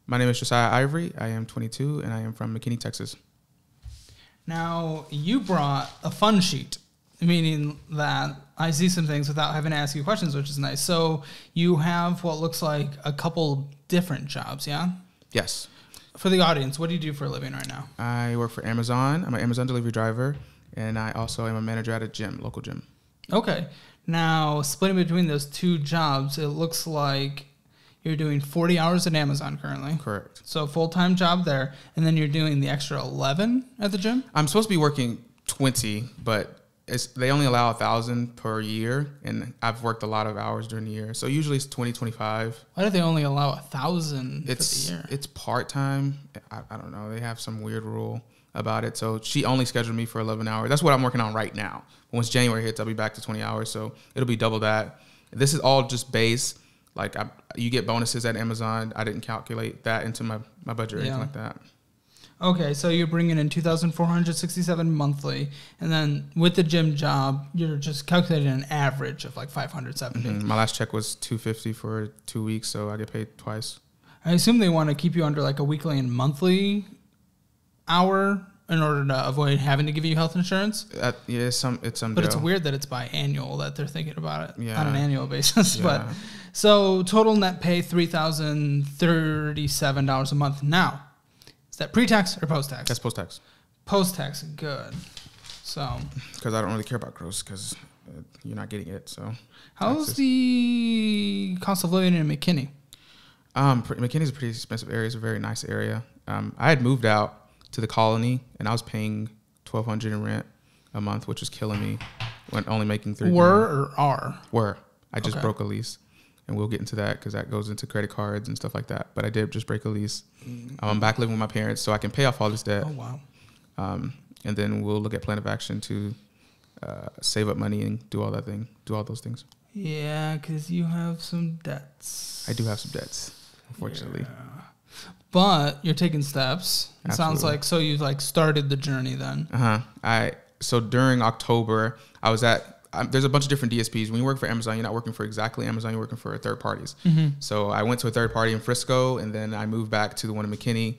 My name is Josiah Ivory. I am 22, and I am from McKinney, Texas. Now, you brought a fun sheet, meaning that I see some things without having to ask you questions, which is nice. So you have what looks like a couple different jobs, yeah? Yes. For the audience, what do you do for a living right now? I work for Amazon. I'm an Amazon delivery driver, and I also am a manager at a gym, local gym. Okay. Now, splitting between those two jobs, it looks like you're doing 40 hours at Amazon currently. Correct. So full-time job there, and then you're doing the extra 11 at the gym? I'm supposed to be working 20, but they only allow 1,000 per year, and I've worked a lot of hours during the year. So usually it's 20, 25. Why do they only allow 1,000 for the year? It's part-time. I don't know. They have some weird rule about it. So she only scheduled me for 11 hours. That's what I'm working on right now. Once January hits, I'll be back to 20 hours. So it'll be double that. This is all just base. Like you get bonuses at Amazon. I didn't calculate that into my budget or anything like that. Okay, so you're bringing in $2,467 monthly, and then with the gym job, you're just calculating an average of like $570. Mm-hmm. My last check was $250 for 2 weeks, so I get paid twice. I assume they want to keep you under like a weekly and monthly hour in order to avoid having to give you health insurance. Yeah, it's some. But deal. it's weird that it's biannual that they're thinking about it Yeah. on an annual basis. Yeah. But so total net pay $3,037 a month. Now, is that pre-tax or post-tax? That's post-tax. Post-tax, good. So Because I don't really care about gross because you're not getting it. So how's the cost of living in McKinney? McKinney's a pretty expensive area. It's a very nice area. I had moved out to the colony, and I was paying $1,200 in rent a month, which was killing me when only making $3,000. Were or are? Were. I just Okay. broke a lease, and we'll get into that because that goes into credit cards and stuff like that. But I did just break a lease. I'm back living with my parents, so I can pay off all this debt. Oh, wow. And then we'll look at plan of action to save up money and do all those things. Yeah, because you have some debts. I do have some debts, unfortunately. Yeah. But you're taking steps. It sounds Absolutely. like, so you've like started the journey then. So during October, I was at, there's a bunch of different DSPs. When you work for Amazon, you're not working for exactly Amazon, you're working for third parties. So I went to a third party in Frisco, and then I moved back to the one in McKinney.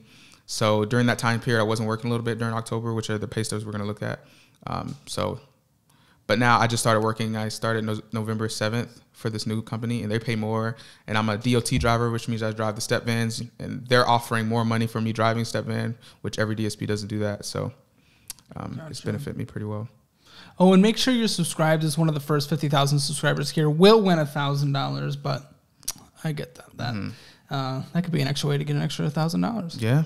So during that time period, I wasn't working a little bit during October, which are the pay stubs we're going to look at. But now I just started working. I started November 7th for this new company, and they pay more. And I'm a DOT driver, which means I drive the step vans, and they're offering more money for me driving step van, which every DSP doesn't do that. So it's benefited me pretty well. Oh, and make sure you're subscribed as one of the first 50,000 subscribers here. Will win $1,000, but I get that. That could be an extra way to get an extra $1,000. Yeah.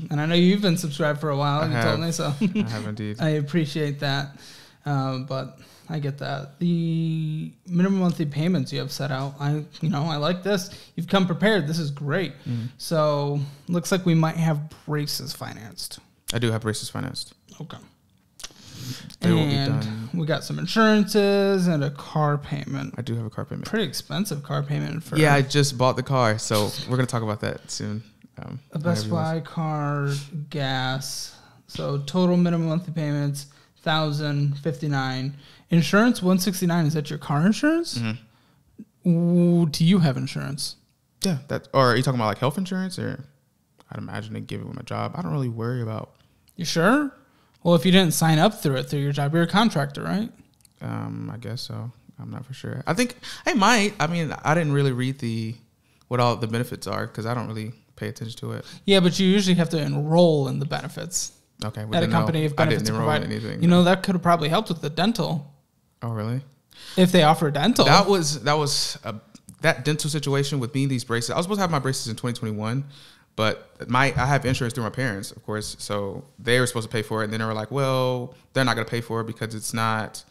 And I know you've been subscribed for a while. You told me so. I have indeed. I appreciate that. But I get that. The minimum monthly payments you have set out, I like this. You've come prepared. This is great. So looks like we might have braces financed. I do have braces financed. Okay. They will be And done. we got some insurances and a car payment. I do have a car payment. Pretty expensive car payment for I just bought the car, so we're going to talk about that soon. a Best Buy car, gas. So total minimum monthly payments $1,059. Insurance $169. Is that your car insurance? Ooh, do you have insurance? Yeah, or are you talking about like health insurance, or I'd imagine they give it with my job. I don't really worry about. You sure? Well, if you didn't sign up through your job, you're a contractor, right? I guess so. I'm not for sure. I think I might. I mean, I didn't really read what all the benefits are because I don't really pay attention to it. Yeah, but you usually have to enroll in the benefits. Okay. At a company if benefits I didn't enroll in anything. That could have probably helped with the dental. Oh, really? If they offer dental. That dental situation with me, these braces. I was supposed to have my braces in 2021, but I have insurance through my parents, of course. So they were supposed to pay for it, and then they were like, "Well, they're not going to pay for it because it's not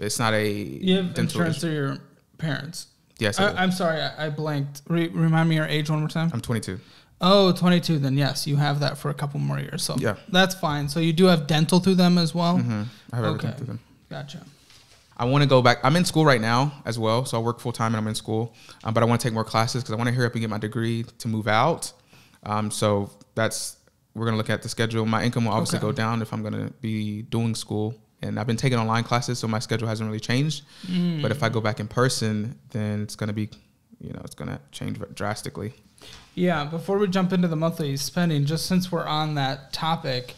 a." You have insurance through your parents. Yes. I'm sorry, I blanked. Remind me your age one more time. I'm 22. Oh, 22. Then yes, you have that for a couple more years. So yeah, that's fine. So you do have dental through them as well. I have everything through them. Gotcha. I want to go back. I'm in school right now as well, so I work full time and I'm in school. But I want to take more classes because I want to hurry up and get my degree to move out. So we're gonna look at the schedule. My income will obviously go down if I'm gonna be doing school. And I've been taking online classes, so my schedule hasn't really changed. But if I go back in person, then it's gonna be, it's gonna change drastically. Yeah, before we jump into the monthly spending, just since we're on that topic,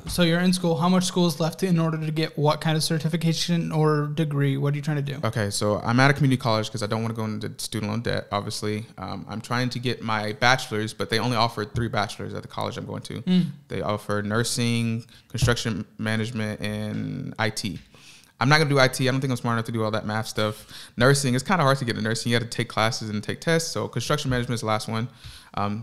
so you're in school. How much school is left in order to get what kind of certification or degree? What are you trying to do? Okay, so I'm at a community college because I don't want to go into student loan debt, obviously. I'm trying to get my bachelor's, but they only offered 3 bachelors at the college I'm going to. They offer nursing, construction management, and IT. I'm not going to do IT. I don't think I'm smart enough to do all that math stuff. Nursing, it's kind of hard to get into nursing. You have to take classes and take tests. So construction management is the last one.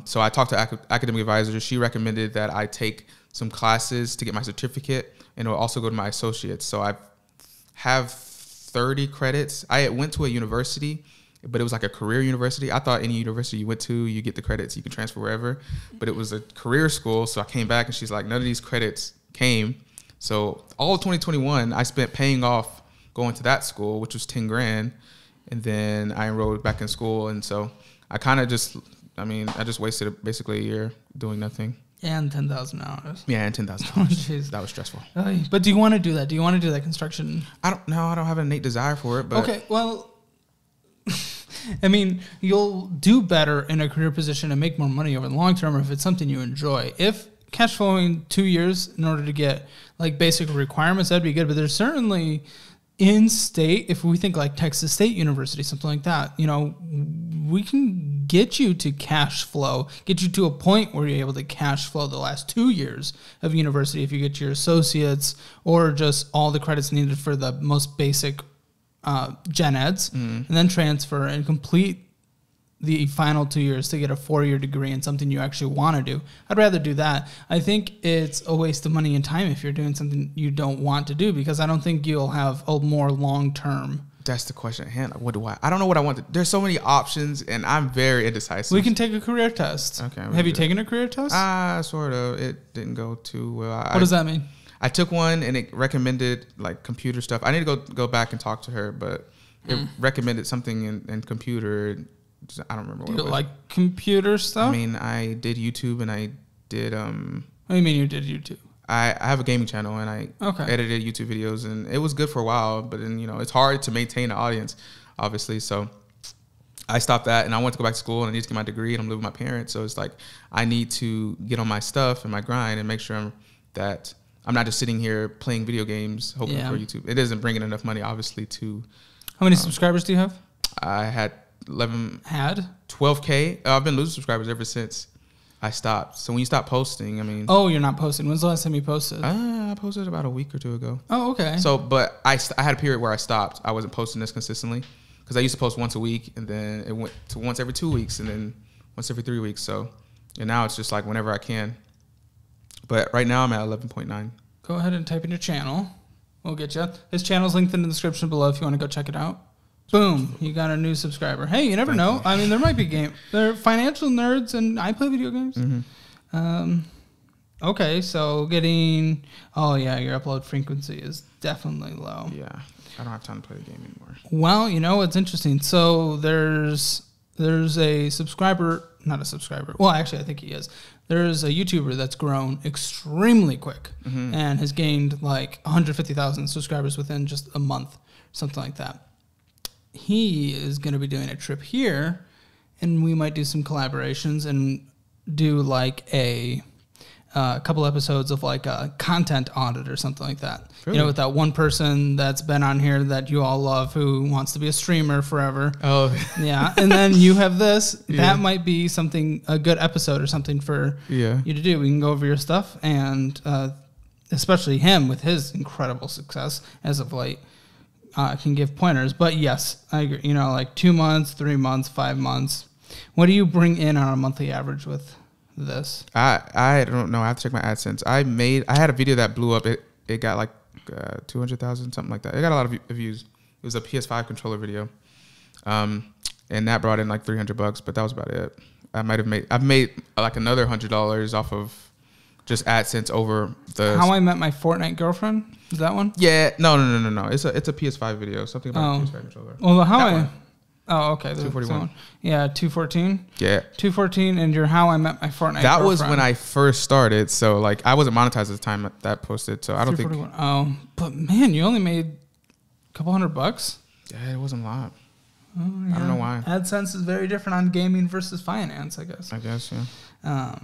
So I talked to academic advisor. She recommended that I take some classes to get my certificate, and it will also go to my associates. So I have 30 credits. I went to a university, but it was like a career university. I thought any university you went to, you get the credits, you can transfer wherever. But it was a career school. So I came back and she's like, none of these credits came. So all of 2021, I spent paying off going to that school, which was 10 grand. And then I enrolled back in school. And so I kind of just, I just wasted basically a year doing nothing. And $10,000. Yeah, and $10,000. Oh, jeez. That was stressful. But do you want to do that? Do you want to do that construction? I don't know. I don't have an innate desire for it. But okay, well, you'll do better in a career position and make more money over the long term if it's something you enjoy. If cash flowing 2 years in order to get like basic requirements, that'd be good. But there's certainly in state, if we think like Texas State University, something like that, we can get you to cash flow, get you to a point where you're able to cash flow the last 2 years of university if you get your associates or just all the credits needed for the most basic gen eds, and then transfer and complete the final 2 years to get a 4-year degree in something you actually want to do. I'd rather do that. I think it's a waste of money and time if you're doing something you don't want to do, because I don't think you'll have a more long-term. That's the question at hand. What do I don't know what I want to. There's so many options and I'm very indecisive. We can take a career test. Okay. Have you taken a career test? Sort of. It didn't go too well. What does that mean? I took one and it recommended like computer stuff. I need to go back and talk to her, but it recommended something in computer. I don't remember what it was. Like computer stuff? I did YouTube and I did What do you mean you did YouTube? I have a gaming channel and I edited YouTube videos, and it was good for a while, but then it's hard to maintain an audience, obviously. So I stopped that and I want to go back to school and I need to get my degree, and I'm living with my parents. So it's like I need to get on my stuff and my grind and make sure that I'm not just sitting here playing video games hoping for YouTube. It isn't bringing enough money, obviously. How many subscribers do you have? I had 12K. I've been losing subscribers ever since I stopped. So when you stop posting, Oh, you're not posting. When's the last time you posted? I posted about a week or two ago. Oh, okay. So, but I had a period where I stopped. I wasn't posting this consistently because I used to post once a week, and then it went to once every 2 weeks, and then once every 3 weeks. So, and now it's just like whenever I can. But right now I'm at 11.9. Go ahead and type in your channel. We'll get you. His channel's linked in the description below if you want to go check it out. Boom, you got a new subscriber. Hey, you never know. There might be they're financial nerds, and I play video games. Okay, so your upload frequency is definitely low. Yeah, I don't have time to play the game anymore. Well, it's interesting. So there's a subscriber, not a subscriber. Well, actually, I think he is. There's a YouTuber that's grown extremely quick and has gained like 150,000 subscribers within just a month, something like that. He is going to be doing a trip here, and we might do some collaborations and do like a couple episodes of like a content audit or something like that. Really? With that one person that's been on here that you all love who wants to be a streamer forever. Oh, yeah. And then you have this. That might be a good episode or something for you to do. We can go over your stuff, and especially him with his incredible success as of late. Can give pointers, but yes, I agree. Like 2 months, 3 months, 5 months. What do you bring in on a monthly average with this? I don't know. I have to check my AdSense. I had a video that blew up. It got like 200,000, something like that. It got a lot of views. It was a PS5 controller video, and that brought in like $300, but that was about it. I've made like another $100 off of just AdSense over the How I Met My Fortnite Girlfriend. Is that one? Yeah, no. It's a PS5 video. Something about a PS5 controller. Well, okay. 241. Yeah, 214. Yeah, 214, and your How I Met My Fortnite. That Girlfriend. was when I first started. So like I wasn't monetized at the time that posted. So I don't think. Oh, but man, you only made a couple $100. Yeah, it wasn't a lot. Yeah. I don't know why. AdSense is very different on gaming versus finance, I guess. Yeah.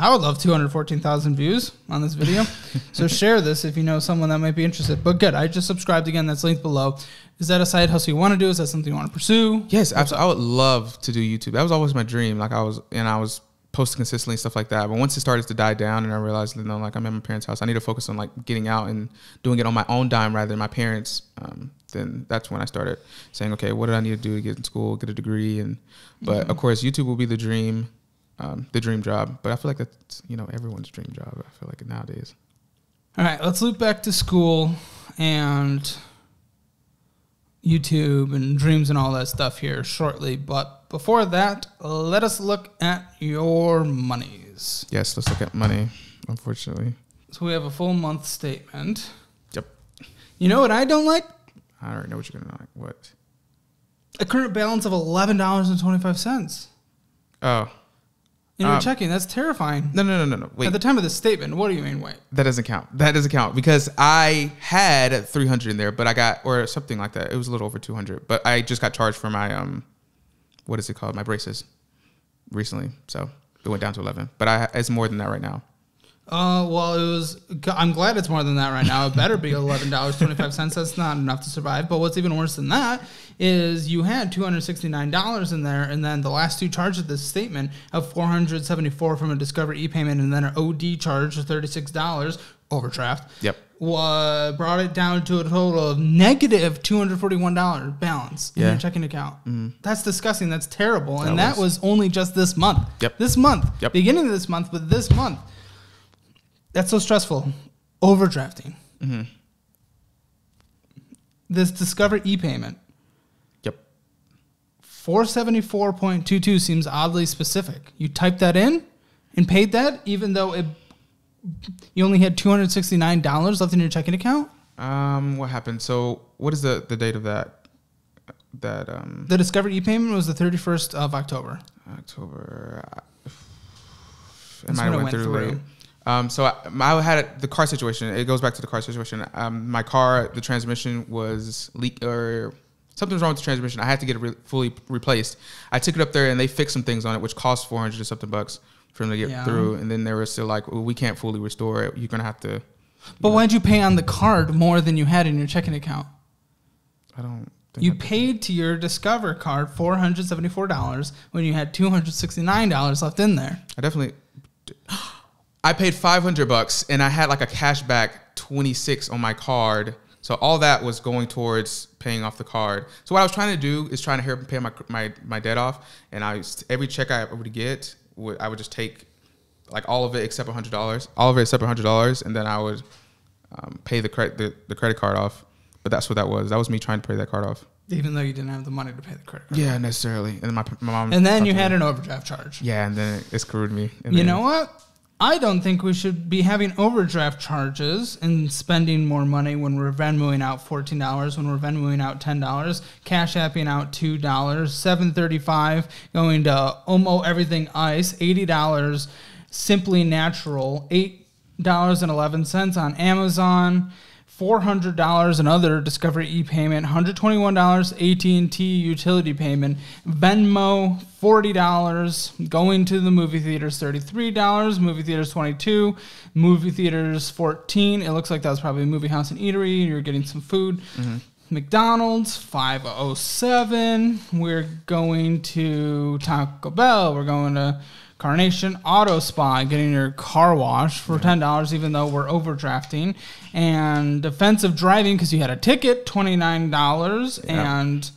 I would love 214,000 views on this video. So share this if you know someone that might be interested. But good, I just subscribed again. That's linked below. Is that a side hustle you want to do? Is that something you want to pursue? Yes, absolutely. I would love to do YouTube. That was always my dream. Like I was posting consistently and stuff like that. But once it started to die down and I realized, you know, like I'm at my parents' house, I need to focus on like getting out and doing it on my own dime rather than my parents. Then that's when I started saying, okay, what do I need to do to get in school, get a degree? But of course, YouTube will be the dream job. But I feel like that's, you know, everyone's dream job. I feel like nowadays. All right, let's loop back to school and YouTube and dreams and all that stuff here shortly. But before that, let us look at your monies. Yes, let's look at money, unfortunately. So we have a full month statement. Yep. You know what I don't like? I already know what you're going to like. What? A current balance of $11.25. Oh. In your checking, that's terrifying. No. Wait. At the time of the statement, what do you mean, wait? That doesn't count. That doesn't count because I had 300 in there, but I got, or something like that. It was a little over 200, but I just got charged for my, what is it called? My braces recently. So it went down to 11, but it's more than that right now. Well, I'm glad it's more than that right now. It better be $11.25. That's not enough to survive. But what's even worse than that is you had $269 in there, and then the last two charges of this statement of $474 from a Discover e-payment and then an OD charge of $36, overdraft. Yep. Brought it down to a total of negative $241 balance in your checking account. That's disgusting. That's terrible. And that was only just this month. Yep. This month. Yep. Beginning of this month, but this month. That's so stressful. Overdrafting. Mm-hmm. This Discover e-payment. Yep. 474.22 seems oddly specific. You typed that in and paid that even though you only had $269 left in your checking account? What happened? So what is the date of that? The Discover e-payment was the 31st of October. It might have went through late. So I had the car situation. It goes back to the car situation. My car, the transmission was leaked or something was wrong with the transmission. I had to get it fully replaced. I took it up there and they fixed some things on it, which cost $400 or something bucks for them to get through. And then they were still like, well, we can't fully restore it. You're going to have to. But why'd you pay on the card more than you had in your checking account? I don't. You paid to your Discover card $474 when you had $269 left in there. I paid $500 and I had like a cashback 26 on my card. So all that was going towards paying off the card. So what I was trying to do is trying to help pay my debt off. And every check I would get, I would just take like all of it except $100, and then I would pay the credit card off. But that's what that was. That was me trying to pay that card off. Even though you didn't have the money to pay the credit card. Yeah, necessarily. And then my mom. And then you had an overdraft charge. Yeah, and then it screwed me. You know what? I don't think we should be having overdraft charges and spending more money when we're Venmoing out $14, when we're Venmoing out $10, Cash Apping out $2, $7.35 going to Omo Everything Ice, $80 Simply Natural, $8.11 on Amazon, $400 another Discover e-payment, $121 AT&T utility payment, Venmo $40, going to the movie theaters $33, movie theaters $22, movie theaters $14. It looks like that was probably a movie house and eatery. You're getting some food. Mm-hmm. McDonald's $507. We're going to Taco Bell. We're going to Carnation Auto Spa, getting your car washed for $10, even though we're overdrafting. And defensive driving, because you had a ticket, $29 and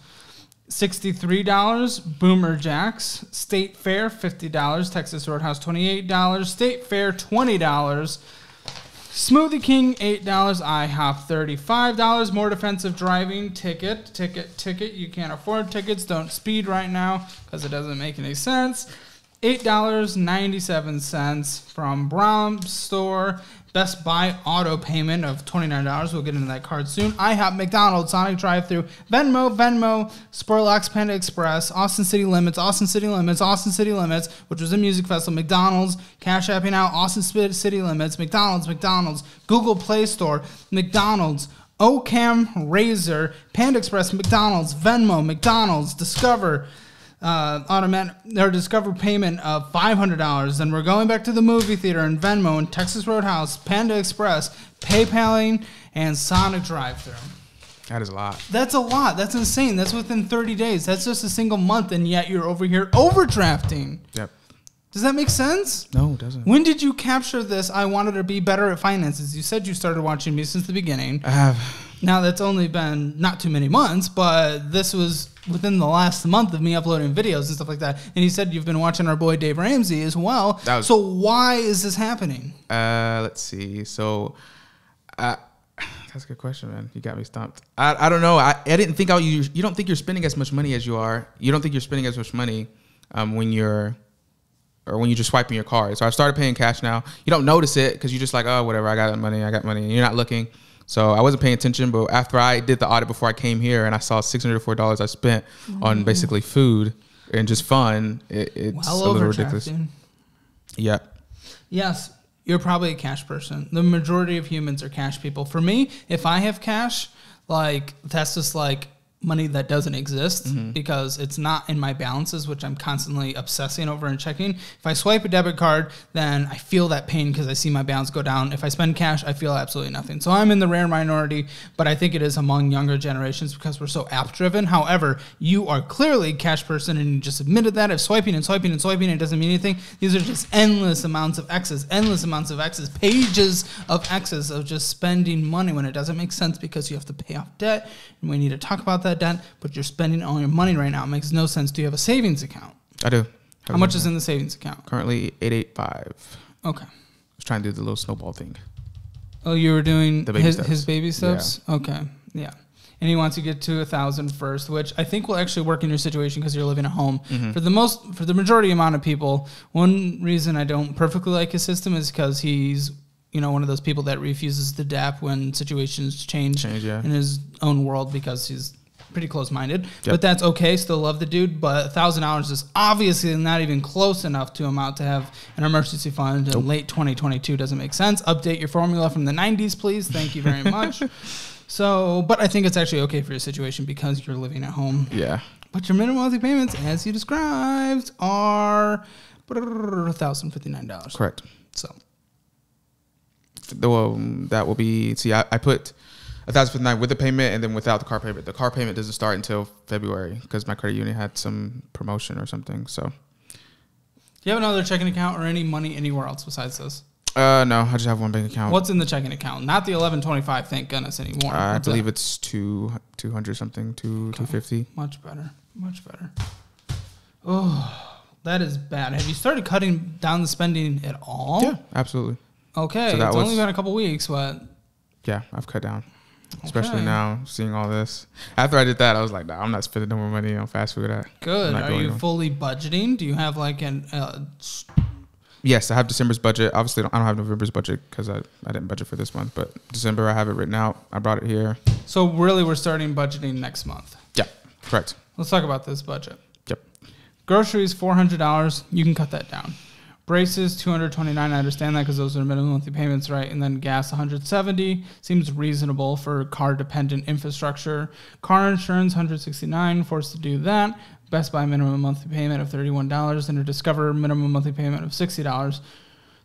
$63. Boomer Jacks. State Fair, $50. Texas Roadhouse, $28. State Fair, $20. Smoothie King, $8. IHOP, $35. More defensive driving. Ticket. You can't afford tickets. Don't speed right now because it doesn't make any sense. $8.97 from Brown Store. Best Buy auto payment of $29. We'll get into that card soon. IHOP, McDonald's, Sonic Drive-Thru, Venmo, Spurlock's Panda Express, Austin City Limits, which was a music festival, McDonald's, Cash Apping out, Austin City Limits, McDonald's, Google Play Store, McDonald's, Ocam, Razor, Panda Express, McDonald's, Venmo, McDonald's, Discover, Discover payment of $500. Then we're going back to the movie theater and Venmo and Texas Roadhouse, Panda Express, PayPaling, and Sonic drive-thru. That is a lot. That's a lot. That's insane. That's within 30 days. That's just a single month, and yet you're over here overdrafting. Yep. Does that make sense? No, it doesn't. When did you capture this? I wanted to be better at finances. You said you started watching me since the beginning. I have. Now, that's only been not too many months, but this was within the last month of me uploading videos and stuff like that. And you said you've been watching our boy Dave Ramsey as well. So why is this happening? Let's see. So that's a good question, man. You got me stumped. I don't know. I didn't think you don't think you're spending as much money as you are. You don't think you're spending as much money when you're just swiping your card. So I started paying cash now. You don't notice it because you're just like, oh, whatever. I got money. And you're not looking. So I wasn't paying attention, but after I did the audit before I came here and I saw $604 I spent on basically food and just fun, it's a little ridiculous. Yep. Yes, you're probably a cash person. The majority of humans are cash people. For me, if I have cash, like that's just like money that doesn't exist because it's not in my balances, which I'm constantly obsessing over and checking. If I swipe a debit card, then I feel that pain because I see my balance go down. If I spend cash, I feel absolutely nothing. So I'm in the rare minority, but I think it is among younger generations because we're so app driven. However, you are clearly a cash person and you just admitted that. If swiping and swiping and swiping, it doesn't mean anything. These are just endless amounts of X's, pages of X's of just spending money when it doesn't make sense because you have to pay off debt. And we need to talk about that debt, but you're spending all your money right now. It makes no sense. Do you have a savings account? I do. How much is in the savings account? Currently $885. Okay. I was trying to do the little snowball thing. Oh, you were doing the baby his baby steps? Yeah. Okay. Yeah. And he wants to get to 1,000 first, which I think will actually work in your situation because you're living at home. For the majority amount of people, one reason I don't perfectly like his system is because he's one of those people that refuses to adapt when situations change in his own world because he's pretty close-minded. But that's okay. Still love the dude. But $1,000 is obviously not even close enough to amount to have an emergency fund in late 2022. Doesn't make sense. Update your formula from the 90s, please. Thank you very much. But I think it's actually okay for your situation because you're living at home. Yeah. But your minimum monthly payments, as you described, are $1,059. Correct. So that will be. See, I put $1,059 with the payment and then without the car payment. The car payment doesn't start until February because my credit union had some promotion or something. So, do you have another checking account or any money anywhere else besides this? No, I just have one bank account. What's in the checking account? Not the 1125, thank goodness anymore. I believe it's 200 something, 250. Much better. Oh, that is bad. Have you started cutting down the spending at all? Yeah, absolutely. Okay, so it's only been a couple weeks, but yeah, I've cut down. Especially now, seeing all this. After I did that, I was like, nah, I'm not spending no more money on fast food. Good. Are you fully budgeting? Do you have like an... Yes, I have December's budget. Obviously, I don't have November's budget because I didn't budget for this month. But December, I have it written out. I brought it here. So really, we're starting budgeting next month. Yeah, correct. Let's talk about this budget. Yep. Groceries, $400. You can cut that down. Braces, $229. I understand that because those are minimum monthly payments, right? And then gas, $170. Seems reasonable for car-dependent infrastructure. Car insurance, $169. Forced to do that. Best Buy minimum monthly payment of $31 and a Discover minimum monthly payment of $60.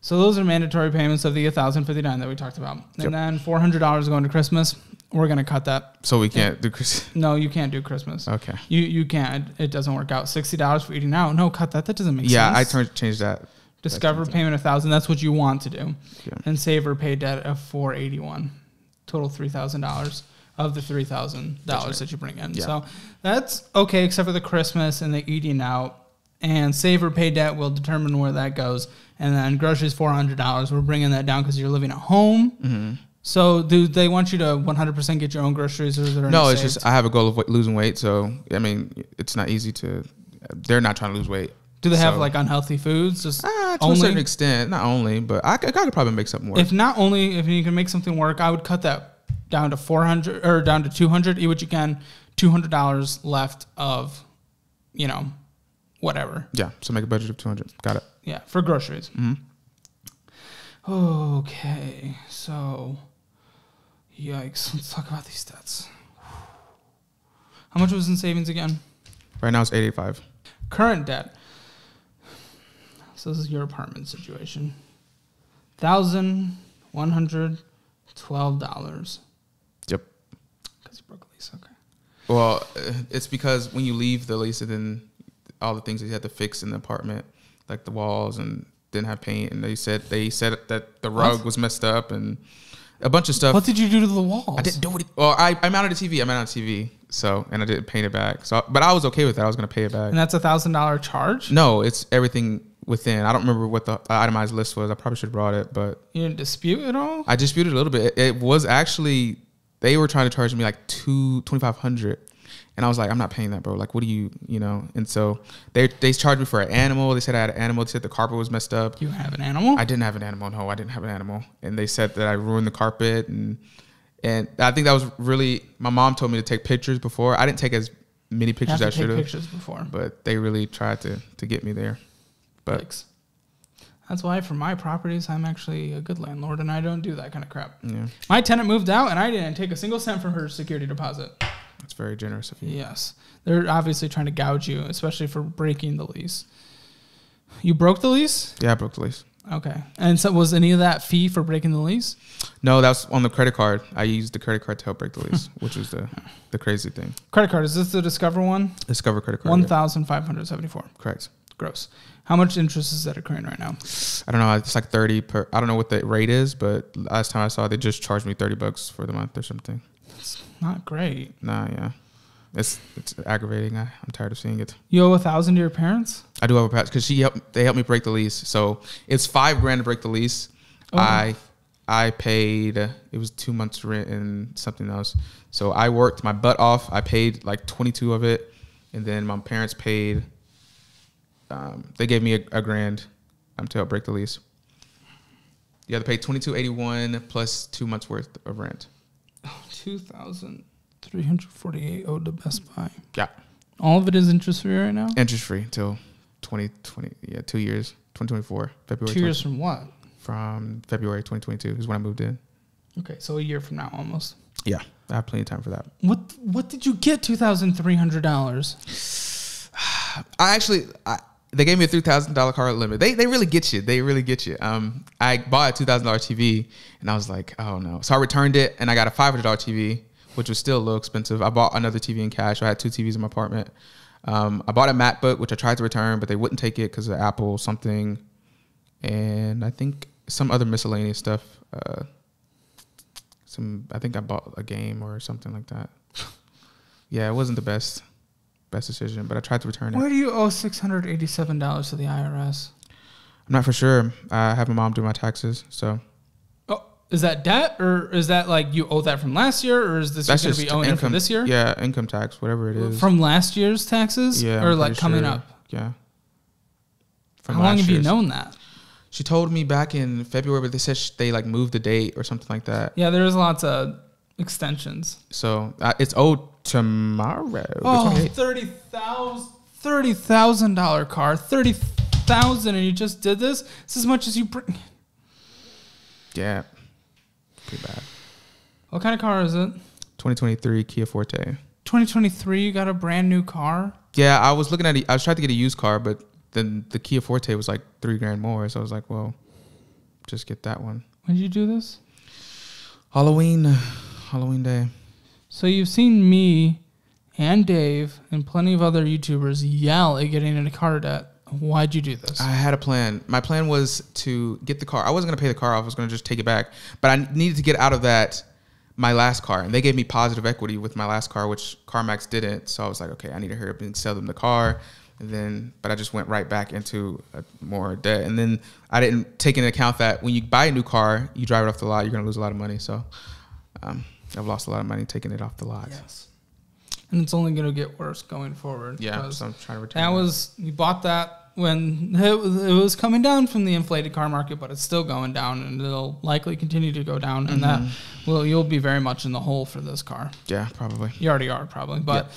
So those are mandatory payments of the $1,059 that we talked about. And then $400 going to Christmas. We're going to cut that. So we can't do Christmas? No, you can't do Christmas. Okay. You can't. It doesn't work out. $60 for eating out. No, cut that. That doesn't make sense. Yeah, I changed that. Discover payment of $1,000. That's what you want to do. Yeah. And save or pay debt of $481. Total $3,000 of the $3,000 that you bring in. Yeah. So that's okay, except for the Christmas and the eating out. And save or pay debt will determine where that goes. And then groceries, $400. We're bringing that down because you're living at home. Mm-hmm. So do they want you to 100% get your own groceries? Or is there no, it's saved? Just I have a goal of losing weight. So, I mean, it's not easy to... They're not trying to lose weight. Do they have like unhealthy foods? Just to a certain extent. Not only, but I could probably make something work. If you can make something work, I would cut that down to $400 or down to $200. Eat what you can. $200 left of, whatever. Yeah. So make a budget of $200. Got it. Yeah, for groceries. Mm-hmm. Okay, so Yikes. Let's talk about these debts. How much was in savings again? Right now it's $885. Current debt. So this is your apartment situation. $1,112. Yep. Because you broke a lease. Okay. Well, it's because when you leave the lease, and then all the things that you had to fix in the apartment, like the walls, and didn't have paint, and they said that the rug was messed up and a bunch of stuff. What did you do to the walls? I didn't do it. Well, I mounted a TV. So, and I didn't paint it back. So, but I was okay with that. I was going to pay it back. And that's $1,000 charge? No, it's everything within. I don't remember what the itemized list was. I probably should have brought it, but you didn't dispute it all? I disputed a little bit. It was actually, they were trying to charge me like $2,500. And I was like, I'm not paying that, bro. Like, what do you know? And so they charged me for an animal. They said I had an animal. They said the carpet was messed up. You have an animal? I didn't have an animal. No, I didn't have an animal. And they said that I ruined the carpet. And I think that was really, my mom told me to take pictures before. I didn't take as many pictures as I should have. Pictures before. But they really tried to get me there. But Yikes. That's why for my properties, I'm actually a good landlord and I don't do that kind of crap. Yeah. My tenant moved out and I didn't take a single cent from her security deposit. That's very generous of you. Yes. They're obviously trying to gouge you, especially for breaking the lease. You broke the lease? Yeah, I broke the lease. Okay. And so was any of that fee for breaking the lease? No, that was on the credit card. I used the credit card to help break the lease, which was the crazy thing. Credit card, is this the Discover one? Discover credit card. 1,574. Correct. Gross. How much interest is that accruing right now? I don't know. It's like 30 per. I don't know what the rate is, but last time I saw it, they just charged me $30 for the month or something. It's not great. Nah, yeah. It's aggravating. I'm tired of seeing it. You owe $1,000 to your parents? I do have a parents because they helped me break the lease. So it's $5,000 to break the lease. Oh. I paid, it was 2 months rent and something else. So I worked my butt off. I paid like 22 of it. And then my parents paid, they gave me a grand to help break the lease. You have to pay $22.81 plus 2 months worth of rent. Oh, $2,348 owed to Best Buy. Yeah. All of it is interest free right now? Interest free until 2020. Yeah, 2 years. 2024. February. 2 years from what? From February 2022 is when I moved in. Okay, so a year from now almost. Yeah, I have plenty of time for that. What did you get $2,300? They gave me a $3,000 card limit. They really get you. They really get you. I bought a $2,000 TV and I was like, oh no. So I returned it and I got a $500 TV, which was still a little expensive. I bought another TV in cash. I had 2 TVs in my apartment. I bought a MacBook, which I tried to return, but they wouldn't take it because of Apple something. And I think some other miscellaneous stuff. I think I bought a game or something like that. Yeah, it wasn't the best decision, but I tried to return it. Where do you owe $687 to the IRS? I'm not for sure. I have my mom do my taxes, so. Oh, is that debt, or is that like you owe that from last year, or is this going to be owing it from this year? Yeah, income tax, whatever it is. From last year's taxes? Yeah, or like coming up? Yeah. How long have you known that? She told me back in February, but they said they like moved the date or something like that. Yeah, there's lots of extensions. So it's owed tomorrow. Oh, $30,000 car, $30,000, and you just did this. It's as much as you bring. Yeah, pretty bad. What kind of car is it? 2023 Kia Forte. 2023, you got a brand new car? Yeah, I was looking at it. I was trying to get a used car, but then the Kia Forte was like $3,000 more. So I was like, well, just get that one. When did you do this? Halloween day. So you've seen me and Dave and plenty of other YouTubers yell at getting into car debt. Why'd you do this? I had a plan. My plan was to get the car. I wasn't going to pay the car off. I was going to just take it back. But I needed to get out of my last car. And they gave me positive equity with my last car, which CarMax didn't. So I was like, okay, I need to hurry up and sell them the car. But I just went right back into more debt. And then I didn't take into account that when you buy a new car, you drive it off the lot, you're going to lose a lot of money. So I've lost a lot of money taking it off the lot. Yes. And it's only going to get worse going forward. Yeah, so I'm trying to return you bought that when it was coming down from the inflated car market, but it's still going down, and it'll likely continue to go down. Mm-hmm. And you'll be very much in the hole for this car. Yeah, probably. You already are, probably. But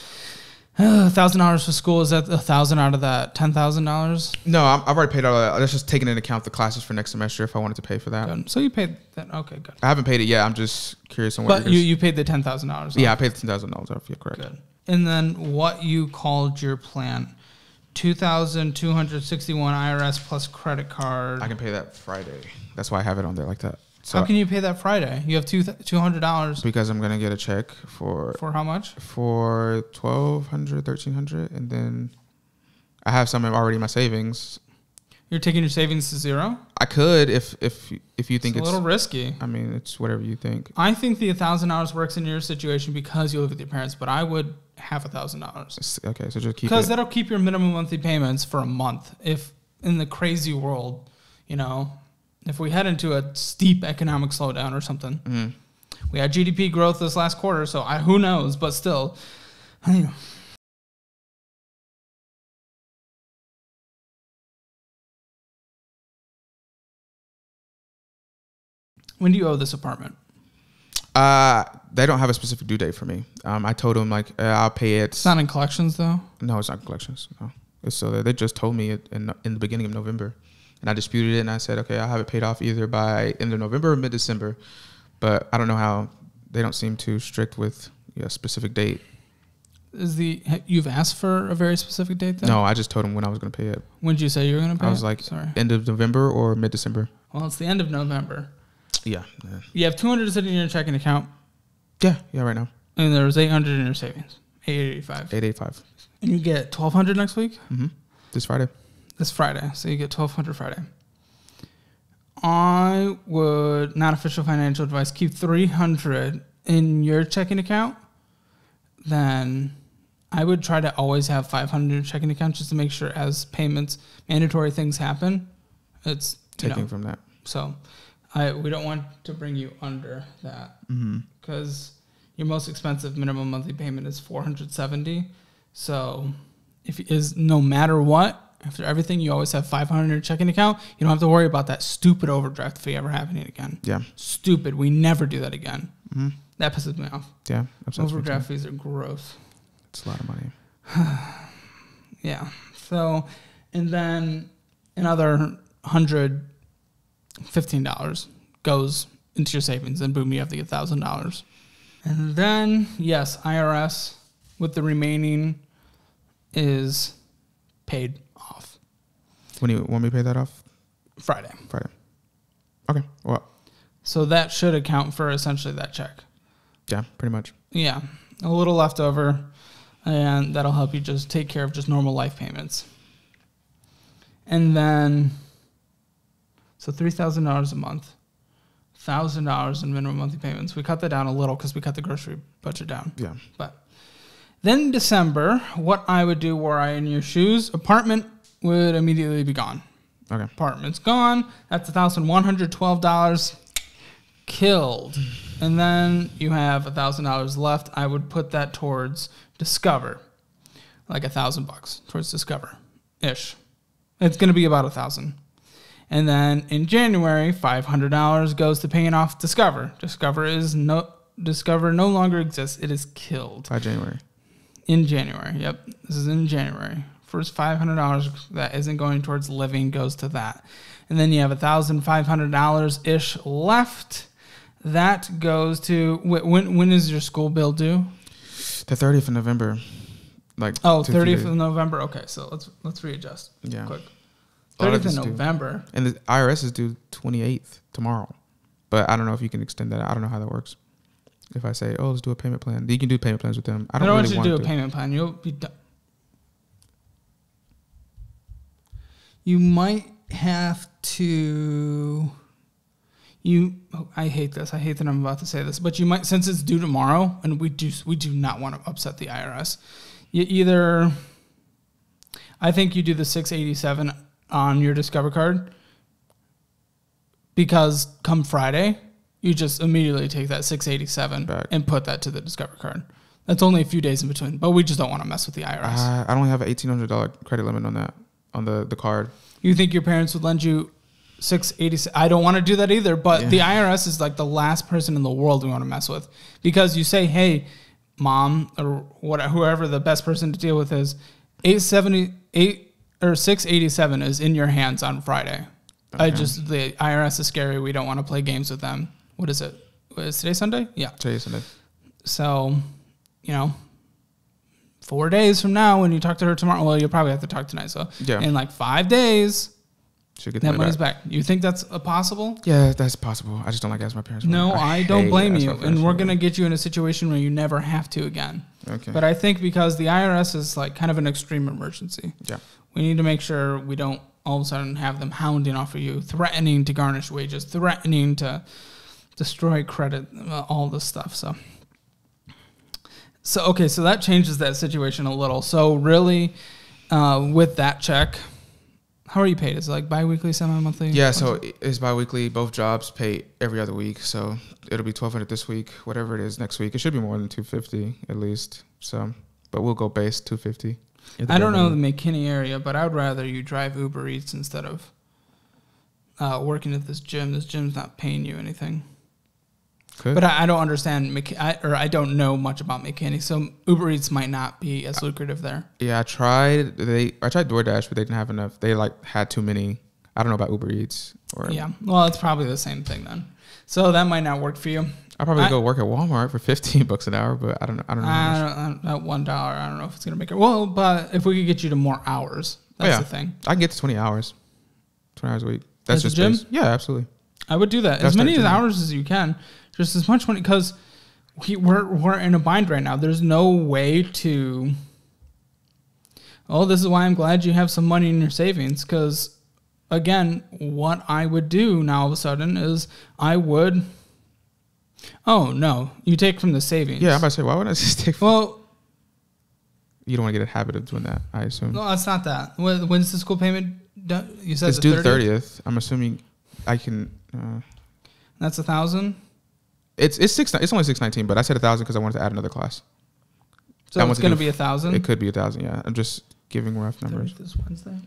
$1,000 for school. Is that $1,000 out of that $10,000? No, I've already paid all that. That's just taking into account the classes for next semester if I wanted to pay for that. Good. So you paid that. Okay, good. I haven't paid it yet. I'm just curious on what. But you paid the $10,000. Yeah, I paid the $10,000 off. Yeah, correct. Good. And then what you called your plan? 2,261 IRS plus credit card. I can pay that Friday. That's why I have it on there like that. So how can you pay that Friday? You have $200. Because I'm gonna get a check for how much? For $1,200, $1,300, and then I have some already in my savings. You're taking your savings to zero? I could if you think it's a little risky. I mean, it's whatever you think. I think the $1,000 works in your situation because you live with your parents, but I would have $1,000. Okay, so just keep it. Because that'll keep your minimum monthly payments for a month. If in the crazy world, if we head into a steep economic slowdown or something, we had GDP growth this last quarter, so who knows? But still, when do you owe this apartment? They don't have a specific due date for me. I told them I'll pay it. It's not in collections though. No, it's not collections. No, it's so they just told me it in the beginning of November. And I disputed it, and I said, okay, I'll have it paid off either by end of November or mid-December. But I don't know how they don't seem too strict with a specific date. You've asked for a very specific date then? No, I just told them when I was going to pay it. When did you say you were going to pay it? I was like, end of November or mid-December. Well, it's the end of November. Yeah. You have $200 sitting in your checking account. Yeah, right now. And there's $800 in your savings. $885. And you get $1,200 next week? Mm-hmm. This Friday. So you get $1,200 Friday. I would, not official financial advice, keep $300 in your checking account. Then I would try to always have $500 in your checking account just to make sure as payments, mandatory things happen, it's taking from that. So we don't want to bring you under that because your most expensive minimum monthly payment is $470. So no matter what, after everything, you always have $500 in your checking account. You don't have to worry about that stupid overdraft fee ever happening again. Yeah. Stupid. We never do that again. That pisses me off. Yeah. Overdraft fees are gross. It's a lot of money. Yeah. So, and then another $115 goes into your savings, and boom, you have to get $1,000. And then, yes, IRS with the remaining is paid off. When do you want me to pay that off? Friday. Okay. Well. So that should account for essentially that check. Yeah, pretty much. Yeah. A little left over, and that'll help you just take care of just normal life payments. And then, so $3,000 a month, $1,000 in minimum monthly payments. We cut that down a little because we cut the grocery budget down. Yeah. But then December, what I would do were I in your shoes, apartment would immediately be gone. Okay. Apartment's gone. That's $1,112 killed. And then you have $1,000 left. I would put that towards Discover, like $1,000 towards Discover-ish. It's going to be about $1,000. And then in January, $500 goes to paying off Discover. Discover no longer exists. It is killed. By January. In January. Yep. This is in January. First $500 that isn't going towards living goes to that. And then you have $1,500-ish left. That goes to, when is your school bill due? The 30th of November. 30th of November. Okay, so let's readjust. Yeah. Quick. 30th of November. And the IRS is due 28th tomorrow. But I don't know if you can extend that. I don't know how that works. If I say, let's do a payment plan. You can do payment plans with them. I don't want you to do a payment plan. You'll be done. You might have to... I hate this. I hate that I'm about to say this. But you might, since it's due tomorrow, and we do not want to upset the IRS. I think you do the $687 on your Discover card, because come Friday, you just immediately take that $687 back and put that to the Discover card. That's only a few days in between, but we just don't want to mess with the IRS. I only have an $1,800 credit limit on that, on the card. You think your parents would lend you $687? I don't want to do that either, but the IRS is like the last person in the world we want to mess with, because you say, hey, mom or whoever the best person to deal with is, 878 or 687 is in your hands on Friday. Okay. The IRS is scary. We don't want to play games with them. What is it? Is today Sunday? Yeah. Today's Sunday. So, 4 days from now, when you talk to her tomorrow, well, you'll probably have to talk tonight. So in like 5 days, she'll get that money's back. You think that's possible? Yeah, that's possible. I just don't like asking my parents. No, I don't blame you. And we're going to get you in a situation where you never have to again. Okay. But I think because the IRS is like kind of an extreme emergency. Yeah. We need to make sure we don't all of a sudden have them hounding off of you, threatening to garnish wages, threatening to destroy credit, all this stuff. So okay, so that changes that situation a little. So really, with that check, how are you paid? Is it like bi-weekly, semi-monthly? Yeah, so it's bi-weekly. Both jobs pay every other week. So it'll be $1,200 this week, whatever it is next week. It should be more than $250 at least. So, but we'll go base $250. I don't know the McKinney area, but I would rather you drive Uber Eats instead of working at this gym. This gym's not paying you anything. Could. But I don't understand, I don't know much about McKinney, so Uber Eats might not be as lucrative there. Yeah, I tried DoorDash, but they didn't have enough. They had too many. I don't know about Uber Eats. Yeah, well, it's probably the same thing then. So that might not work for you. I'll probably go work at Walmart for $15 an hour, but I don't know. At $1, I don't know if it's gonna make it. Well, but if we could get you to more hours, that's the thing. I can get to 20 hours a week. That's just gym. Yeah, absolutely. I would do that as many hours as you can. Just as much money, because we're in a bind right now. There's no way to. Oh, this is why I'm glad you have some money in your savings. Because, again, what I would do now all of a sudden is I would. Oh no, you take from the savings. Yeah, I'm about to say, why would I just take? Well, you don't want to get a habit of doing that, I assume. No, it's not that. When's the school payment done? You said it's due the 30th. I'm assuming I can. That's $1,000. It's only $619, but I said $1,000 because I wanted to add another class. So it's going to be $1,000. It could be $1,000. Yeah, I'm just giving rough numbers. This Wednesday.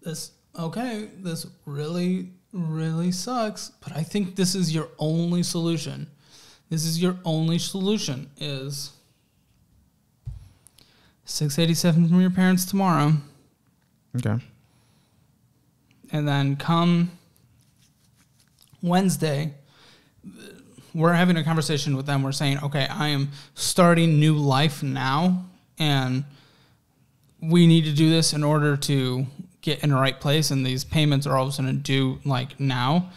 This really sucks, but I think this is your only solution. Is $687 from your parents tomorrow. Okay. And then come Wednesday, we're having a conversation with them. We're saying, okay, I am starting new life now, and we need to do this in order to get in the right place, and these payments are all of a sudden due like now.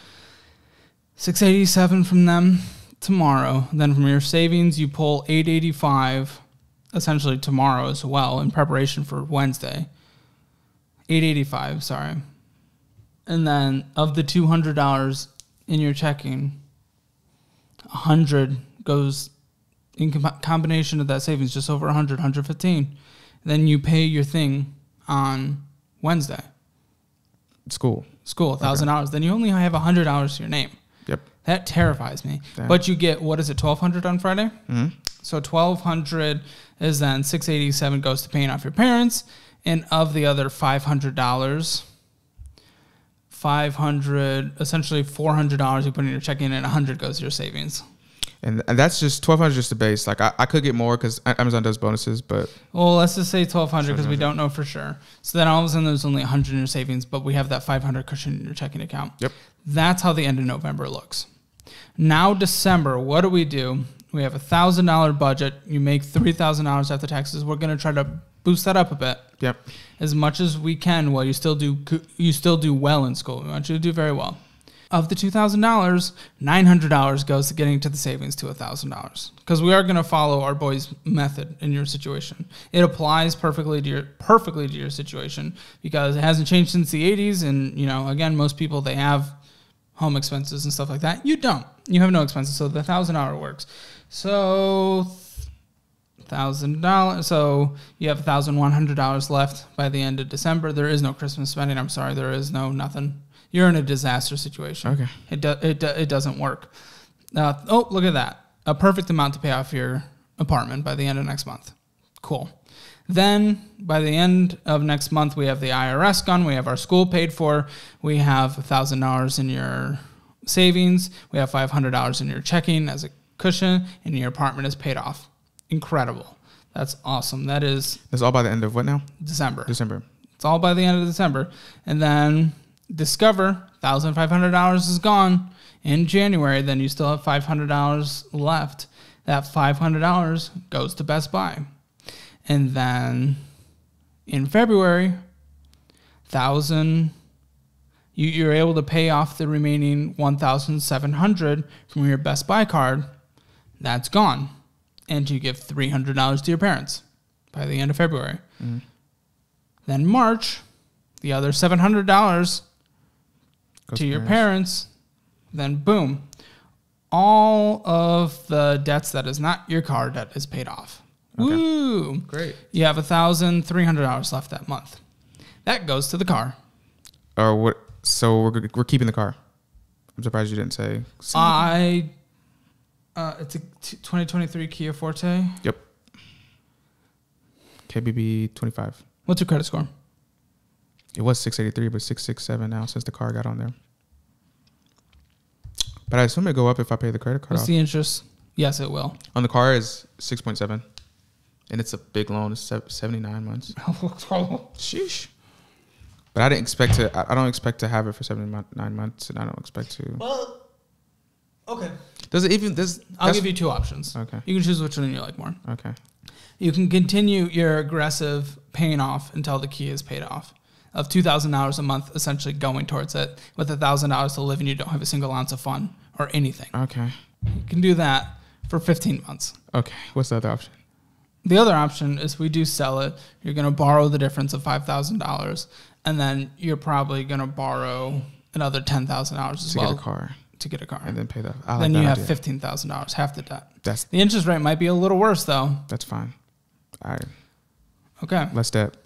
$687 from them tomorrow. Then from your savings, you pull $885 essentially tomorrow as well in preparation for Wednesday. $885, sorry. And then of the $200 in your checking, $100 goes in combination of that savings, just over $100, $115. Then you pay your thing on Wednesday. School, $1,000. Okay. Then you only have $100 to your name. Yep. That terrifies me. Damn. But you get, what is it, $1,200 on Friday? Mm-hmm. So $1,200 is then $687 goes to paying off your parents, and of the other $500, essentially $400 you put in your checking, and $100 goes to your savings. And that's just $1,200 just the base. Like I could get more because Amazon does bonuses, but let's just say $1,200 because we don't know for sure. So then all of a sudden there's only $100 in your savings, but we have that $500 cushion in your checking account. Yep. That's how the end of November looks. Now December, what do? We have $1,000 budget. You make $3,000 after taxes. We're going to try to boost that up a bit. Yep. As much as we can while you still do well in school. We want you to do very well. Of the $2,000, $900 goes to getting to the savings to $1,000 because we are going to follow our boy's method in your situation. It applies perfectly to your situation because it hasn't changed since the 80s. And again, most people, they have home expenses and stuff like that. You don't. You have no expenses, so the $1,000 works. So $1,000. So you have $1,100 left by the end of December. There is no Christmas spending. I'm sorry, there is nothing. You're in a disaster situation. Okay. It doesn't work. Look at that. A perfect amount to pay off your apartment by the end of next month. Cool. Then by the end of next month, we have the IRS gone. We have our school paid for. We have $1,000 in your savings. We have $500 in your checking as cushion, and your apartment is paid off. Incredible. That's awesome. That's all by the end of what now? December. December. It's all by the end of December. And then discover $1,500 is gone in January. Then you still have $500 left. That $500 goes to Best Buy. And then in February, you're able to pay off the remaining $1,700 from your Best Buy card. That's gone. And you give $300 to your parents by the end of February. Mm-hmm. Then March, the other $700 to your parents. Then boom, all of the debts that is not your car debt is paid off. Okay. Woo! Great. You have $1,300 left that month. That goes to the car. What? So we're keeping the car. I'm surprised you didn't say. It's a 2023 Kia Forte. Yep. KBB 25. What's your credit score? It was 683, but 667 now since the car got on there. But I assume it go up if I pay the credit card What's off. the interest? Yes, it will. On the car is 6.7, and it's a big loan. It's 79 months. Sheesh. But I didn't expect to. I don't expect to have it for 79 months, and I don't expect to. Well, okay. Does it even? I'll give you two options. Okay. You can choose which one you like more. Okay. You can continue your aggressive paying off until the key is paid off, of $2,000 a month, essentially going towards it, with $1,000 to live and you don't have a single ounce of fun or anything. Okay. You can do that for 15 months. Okay. What's the other option? The other option is we do sell it. You're going to borrow the difference of $5,000, and then you're probably going to borrow another $10,000 as well. To get a car. And then pay that. Then you have $15,000, half the debt. The interest rate might be a little worse, though. That's fine. All right. Okay. Less debt.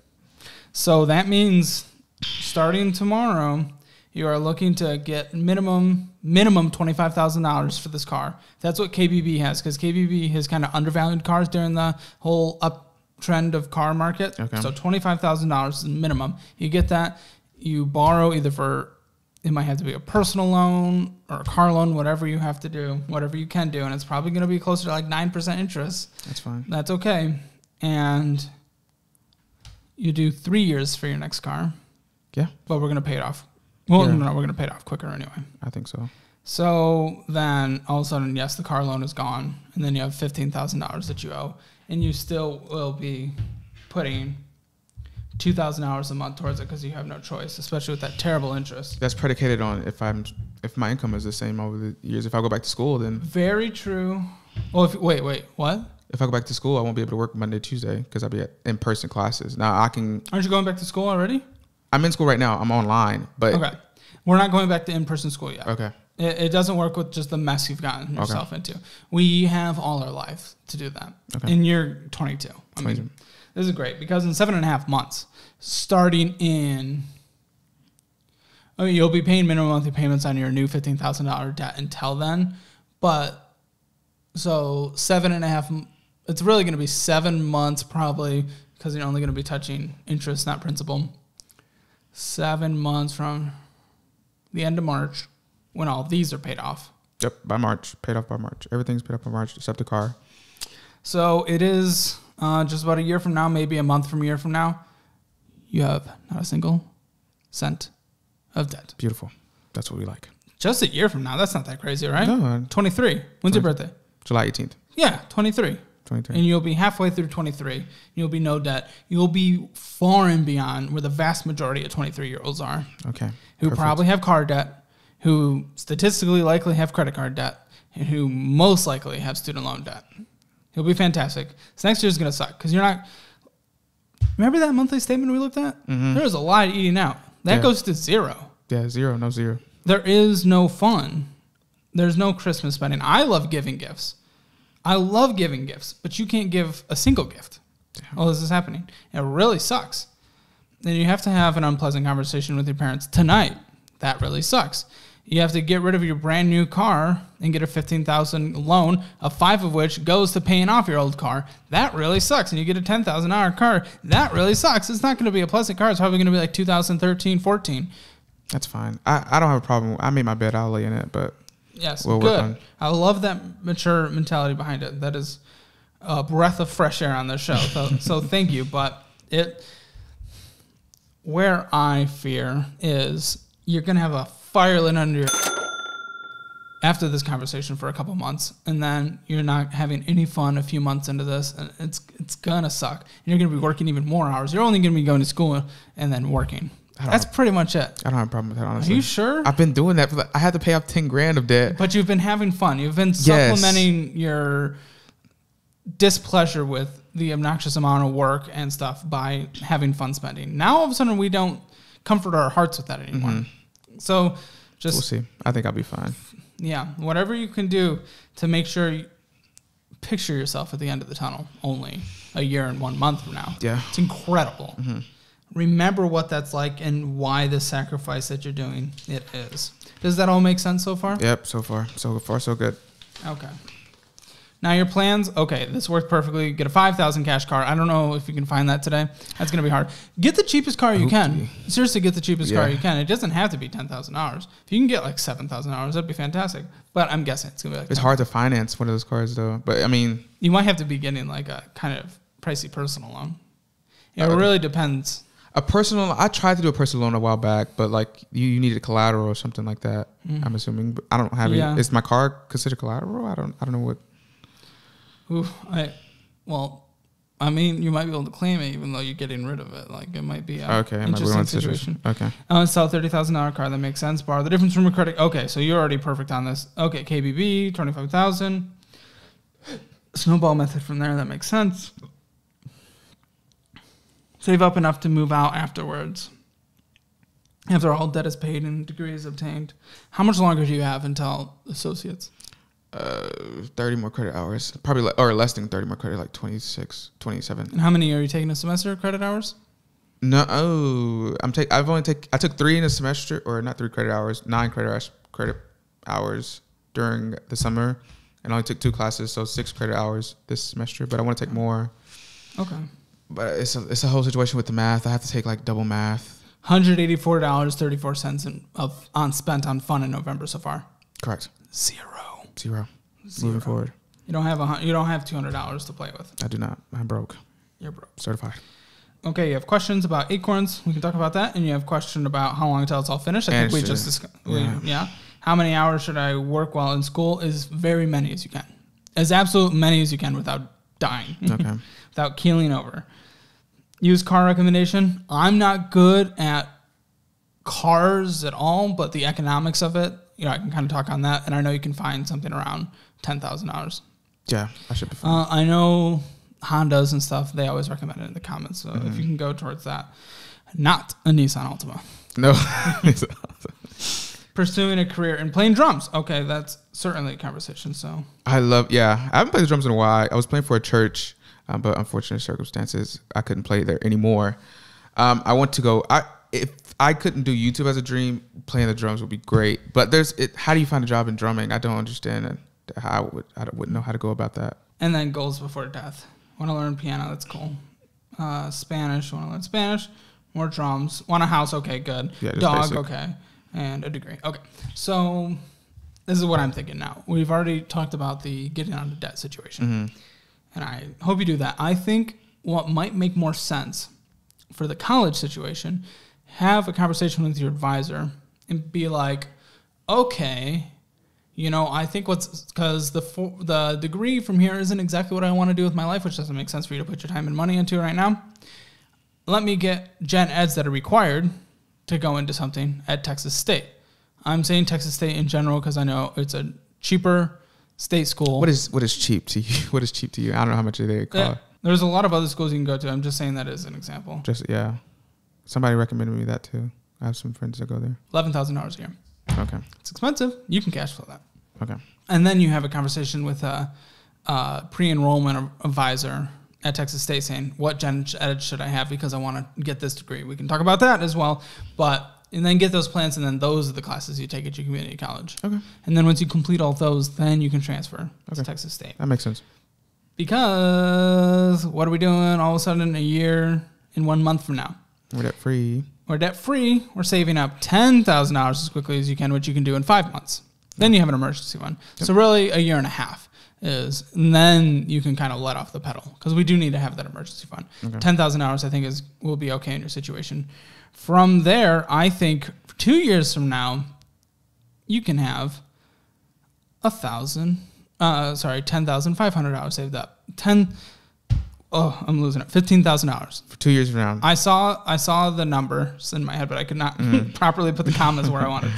So that means starting tomorrow, you are looking to get minimum $25,000 for this car. That's what KBB has, because KBB has kind of undervalued cars during the whole uptrend of car market. Okay. So $25,000 is minimum. You get that. You borrow either for, it might have to be a personal loan or a car loan, whatever you have to do, whatever you can do. And it's probably going to be closer to like 9% interest. That's fine. That's okay. And you do 3 years for your next car. Yeah. But we're going to pay it off. Well, no, we're going to pay it off quicker anyway. I think so. So then all of a sudden, yes, the car loan is gone. And then you have $15,000 that you owe. And you still will be putting $2,000 a month towards it because you have no choice, especially with that terrible interest. That's predicated on if my income is the same over the years. If I go back to school, then very true. Well, wait, what? If I go back to school, I won't be able to work Monday, Tuesday because I'll be at in-person classes. Now I can. Aren't you going back to school already? I'm in school right now. I'm online, but okay, we're not going back to in-person school yet. Okay. It doesn't work with just the mess you've gotten yourself into. We have all our life to do that. Okay. And you're 22. I mean, this is great because in 7.5 months, starting in, you'll be paying minimum monthly payments on your new $15,000 debt until then. But so 7.5, it's really going to be 7 months probably because you're only going to be touching interest, not principal. 7 months from the end of March when all these are paid off. Yep, by March. Paid off by March. Everything's paid off by March except the car. So it is just about a year from now, maybe a month from a year from now, you have not a single cent of debt. Beautiful. That's what we like. Just a year from now. That's not that crazy, right? No. 23. When's your birthday? July 18th. Yeah, 23. 23. And you'll be halfway through 23. You'll be no debt. You'll be far and beyond where the vast majority of 23-year-olds are. Okay. Who probably have car debt, who statistically likely have credit card debt, and who most likely have student loan debt. It'll be fantastic. So next year's going to suck because you're not... Remember that monthly statement we looked at? Mm-hmm. There was a lot of eating out. That goes to zero. Yeah, zero. No zero. There is no fun. There's no Christmas spending. I love giving gifts. But you can't give a single gift. Oh, this is happening. It really sucks. Then you have to have an unpleasant conversation with your parents tonight. That really sucks. You have to get rid of your brand new car and get a $15,000 loan, of $5,000 of which goes to paying off your old car. That really sucks. And you get a $10,000 car. That really sucks. It's not going to be a pleasant car. It's probably going to be like 2013, 14. That's fine. I don't have a problem. I made my bed. I'll lay in it, but Yes, we'll work good. on. I love that mature mentality behind it. That is a breath of fresh air on this show. So thank you. But where I fear is you're going to have a fire lit under your after this conversation for a couple months, and then you're not having any fun a few months into this, and it's going to suck. And you're going to be working even more hours. You're only going to be going to school and then working. That's pretty much it. I don't have a problem with that, honestly. Are you sure? I've been doing that. I had to pay off $10,000 of debt. But you've been having fun. You've been supplementing your displeasure with the obnoxious amount of work and stuff by having fun spending. Now, all of a sudden, we don't comfort our hearts with that anymore. Mm-hmm. So just... We'll see. I think I'll be fine. Yeah. Whatever you can do to make sure you picture yourself at the end of the tunnel only a year and 1 month from now. Yeah. It's incredible. Mm-hmm. Remember what that's like and why the sacrifice that you're doing it is. Does that all make sense so far? Yep, so far so good. Okay. Now your plans, okay, this worked perfectly. Get a $5,000 cash car. I don't know if you can find that today. That's going to be hard. Get the cheapest car you can. Seriously, get the cheapest car you can. It doesn't have to be $10,000. If you can get like $7,000, that'd be fantastic. But I'm guessing it's going to be like... It's hard to finance one of those cars though. But I mean... You might have to be getting like a kind of pricey personal loan. It really depends... A personal, I tried to do a personal loan a while back, but like you needed collateral or something like that. Mm. I'm assuming, but I don't have any. Is my car considered collateral? I don't know what. I mean, you might be able to claim it even though you're getting rid of it. Like it might be an interesting situation. Okay. Sell a $30,000 car. That makes sense. Borrow the difference from a credit. Okay, so you're already perfect on this. Okay, KBB, $25,000. Snowball method from there. That makes sense. Save up enough to move out afterwards. After all debt is paid and degree is obtained. How much longer do you have until associates? 30 more credit hours. Probably, or less than 30 more credit, like 26, 27. And how many are you taking a semester credit hours? No, I took 3 in a semester, or not 3 credit hours, 9 credit hours during the summer, and I only took 2 classes, so 6 credit hours this semester, but I want to take more. Okay. But it's a whole situation with the math. I have to take like double math. $184.34 on spent on fun in November so far. Correct. Zero. Moving forward. You don't have $200 to play with. I do not. I'm broke. You're broke. Certified. Okay, you have questions about Acorns. We can talk about that. And you have a question about how long until it's all finished. I think we just discussed. Yeah. How many hours should I work while in school? Is very many as you can. As absolute many as you can without dying. Okay. Without keeling over. Used car recommendation. I'm not good at cars at all, but the economics of it, I can kind of talk on that. And I know you can find something around $10,000. Yeah, I should be fine. I know Hondas and stuff, they always recommend it in the comments. So if you can go towards that. Not a Nissan Altima. No. Pursuing a career in playing drums. Okay, that's certainly a conversation. So I haven't played the drums in a while. I was playing for a church. But unfortunate circumstances, I couldn't play there anymore. I want to go. If I couldn't do YouTube as a dream, playing the drums would be great. But how do you find a job in drumming? I don't understand I wouldn't know how to go about that. And then goals before death. Want to learn piano? That's cool. Spanish. Want to learn Spanish? More drums. Want a house? Okay, good. Yeah, dog? basic. Okay, and a degree. Okay, so this is what I'm thinking now. We've already talked about the getting out of debt situation. Mm-hmm. And I hope you do that. I think what might make more sense for the college situation, have a conversation with your advisor and be like, okay, I think because the degree from here isn't exactly what I want to do with my life, which doesn't make sense for you to put your time and money into right now. Let me get gen eds that are required to go into something at Texas State. I'm saying Texas State in general because I know it's a cheaper state school. What is cheap to you? What is cheap to you? I don't know how much they cost. Yeah, there's a lot of other schools you can go to. I'm just saying that as an example. Somebody recommended me that too. I have some friends that go there. $11,000 a year. Okay. It's expensive. You can cash flow that. Okay. And then you have a conversation with a pre-enrollment advisor at Texas State saying, what gen ed should I have because I want to get this degree? We can talk about that as well. And then get those plans, and then those are the classes you take at your community college. Okay. And then once you complete all those, then you can transfer to Texas State. That makes sense. Because what are we doing all of a sudden a year and 1 month from now? We're debt free. We're saving up $10,000 as quickly as you can, which you can do in 5 months. Then you have an emergency fund. Yep. So really a year and a half and then you can kind of let off the pedal because we do need to have that emergency fund. Okay. $10,000 I think will be okay in your situation. From there, I think 2 years from now, you can have $10,500 saved up. I'm losing it. $15,000 for 2 years from now. I saw the numbers in my head, but I could not properly put the commas where I wanted.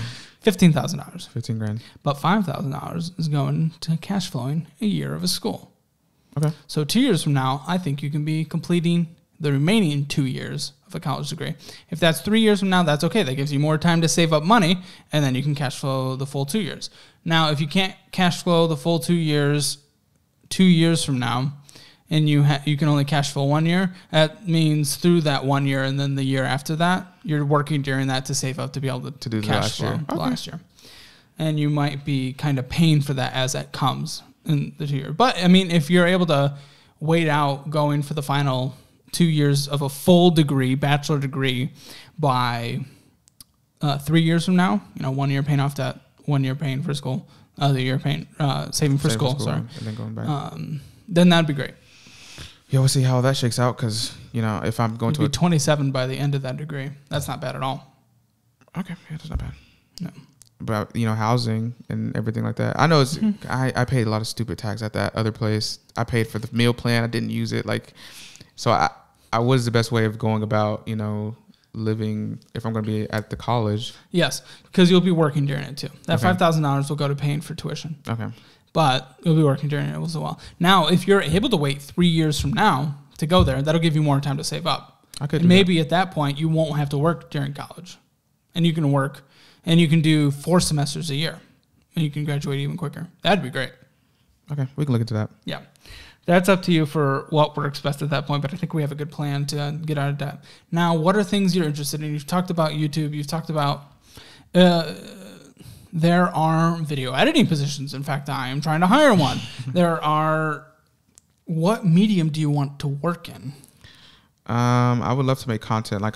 $15,000. 15 grand. But $5,000 is going to cash flowing a year of a school. Okay. So 2 years from now, I think you can be completing the remaining 2 years of a college degree. If that's 3 years from now, that's okay. That gives you more time to save up money, and then you can cash flow the full 2 years. Now, if you can't cash flow the full 2 years, 2 years from now, and you can only cash flow 1 year, that means through that 1 year and then the year after that, you're working during that to save up to be able to do cash flow the last year. And you might be kind of paying for that as it comes in the 2 year. But, I mean, if you're able to wait out going for the final 2 years of a full degree, bachelor degree, by 3 years from now, 1 year paying off debt, 1 year paying for school, the year paying, saving for school, sorry. And then going back. Then that'd be great. Yeah, we'll see how that shakes out because, if I'm going You'd be 27 by the end of that degree. That's not bad at all. Okay, yeah, that's not bad. No. But, housing and everything like that. I know it's, I paid a lot of stupid tax at that other place. I paid for the meal plan. I didn't use it. So what is the best way of going about, living if I'm going to be at the college? Yes, because you'll be working during it too. That $5,000 will go to paying for tuition. Okay. But you'll be working during it as well. Now, if you're able to wait 3 years from now to go there, that'll give you more time to save up. And maybe at that point, you won't have to work during college. And you can work, and you can do 4 semesters a year. And you can graduate even quicker. That'd be great. Okay, we can look into that. Yeah. That's up to you for what works best at that point, but I think we have a good plan to get out of debt. Now, what are things you're interested in? You've talked about YouTube. You've talked about... there are video editing positions. In fact, I am trying to hire one. What medium do you want to work in? I would love to make content. I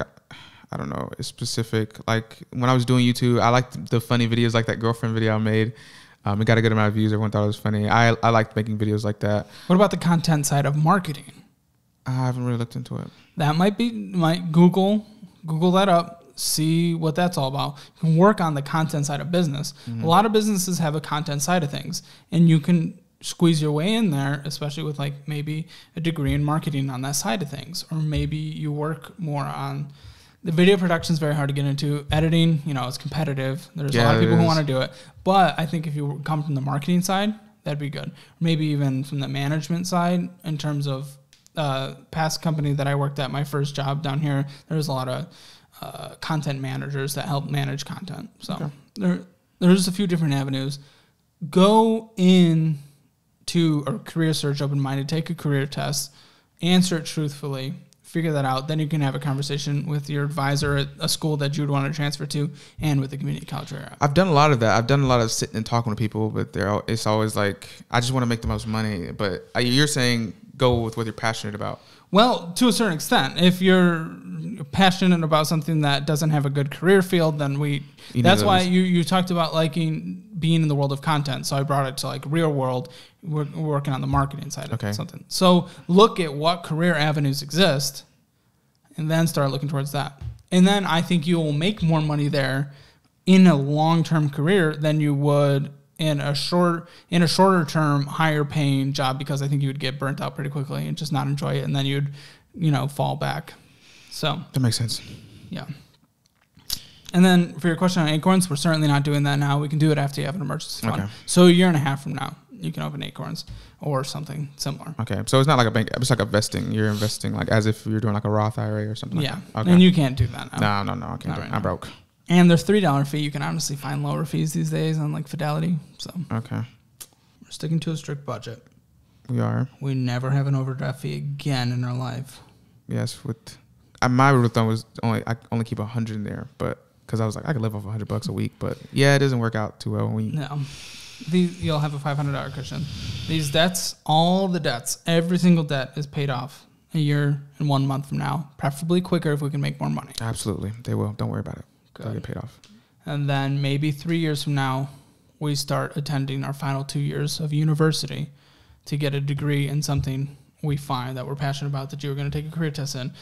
don't know, it's specific. Like when I was doing YouTube, I liked the funny videos, like that girlfriend video I made. It got a good amount of views. Everyone thought it was funny. I liked making videos like that. What about the content side of marketing? I haven't really looked into it. That might Google that up. See what that's all about. You can work on the content side of business. A lot of businesses have a content side of things, and you can squeeze your way in there, especially with maybe a degree in marketing on that side of things, or maybe you work more on the video production. Is very hard to get into. Editing, it's competitive. There's a lot of people who want to do it, but I think if you come from the marketing side, that'd be good. Maybe even from the management side, in terms of past company that I worked at, my first job down here, there was a lot of content managers that help manage content. So there's a few different avenues. Go in to a career search open-minded, take a career test, answer it truthfully, figure that out. Then you can have a conversation with your advisor at a school that you'd want to transfer to and with the community college area. I've done a lot of that. I've done a lot of sitting and talking to people, but it's always like, I just want to make the most money. But you're saying go with what you're passionate about. Well, to a certain extent, if you're passionate about something that doesn't have a good career field, then that's why you talked about liking being in the world of content. So I brought it to real world. We're working on the marketing side of something. So look at what career avenues exist and then start looking towards that. And then I think you will make more money there in a long-term career than you would in a shorter term, higher paying job, because I think you would get burnt out pretty quickly and just not enjoy it. And then you'd, fall back. So that makes sense. Yeah. And then for your question on Acorns, we're certainly not doing that now. We can do it after you have an emergency fund. Okay. So a year and a half from now, you can open Acorns or something similar. Okay. So it's not like a bank. It's like a vesting. You're investing as if you're doing a Roth IRA or something like that. Yeah. Okay. And you can't do that now. No. I can't do it. I'm broke. And there's $3 fee. You can honestly find lower fees these days on Fidelity. So okay, we're sticking to a strict budget. We are. We never have an overdraft fee again in our life. Yes, my rule of thumb was I only keep 100 in there, but because I was like I could live off $100 a week, but yeah, it doesn't work out too well. No, you'll have a $500 cushion. These debts, all the debts, every single debt is paid off a year and 1 month from now, preferably quicker if we can make more money. Absolutely, they will. Don't worry about it. They'll get paid off. And then maybe 3 years from now, we start attending our final 2 years of university to get a degree in something we find that we're passionate about, that you're going to take a career test in.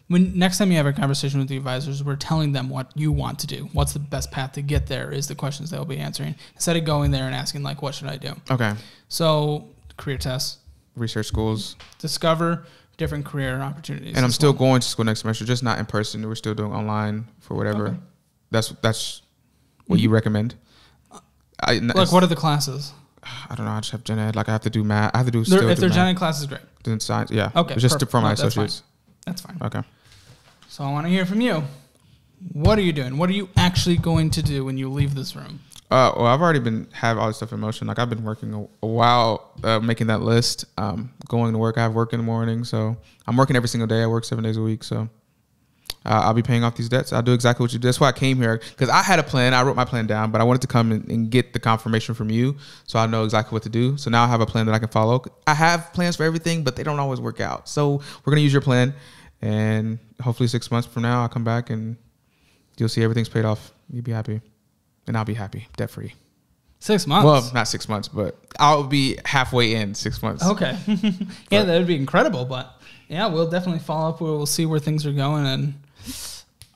When next time you have a conversation with the advisors, we're telling them what you want to do. What's the best path to get there is the questions they'll be answering, instead of going there and asking, like, what should I do? Okay. So career tests. Research schools. Discover different career opportunities. And I'm still going to school next semester, just not in person. We're still doing online for whatever. Okay. That's what you recommend? What are the classes? I don't know. I just have gen ed. Like, I have to do math. I have to do If they're gen ed classes, great. Doing science, yeah. Okay. It's just for my associates. That's fine. Okay. So I want to hear from you. What are you doing? What are you actually going to do when you leave this room? Well, I've already have all this stuff in motion. Like, I've been working a while making that list. Going to work. I have work in the morning, so I'm working every single day. I work 7 days a week, so I'll be paying off these debts. I'll do exactly what you did. That's why I came here, because I had a plan. I wrote my plan down, but I wanted to come and get the confirmation from you, so I know exactly what to do. So now I have a plan that I can follow. I have plans for everything, but they don't always work out. So we're gonna use your plan, and hopefully 6 months from now, I'll come back and you'll see everything's paid off. You'll be happy. And I'll be happy, debt free. 6 months? Well, not 6 months, but I'll be halfway in 6 months. Okay. Yeah, that would be incredible. But yeah, we'll definitely follow up. We'll see where things are going. And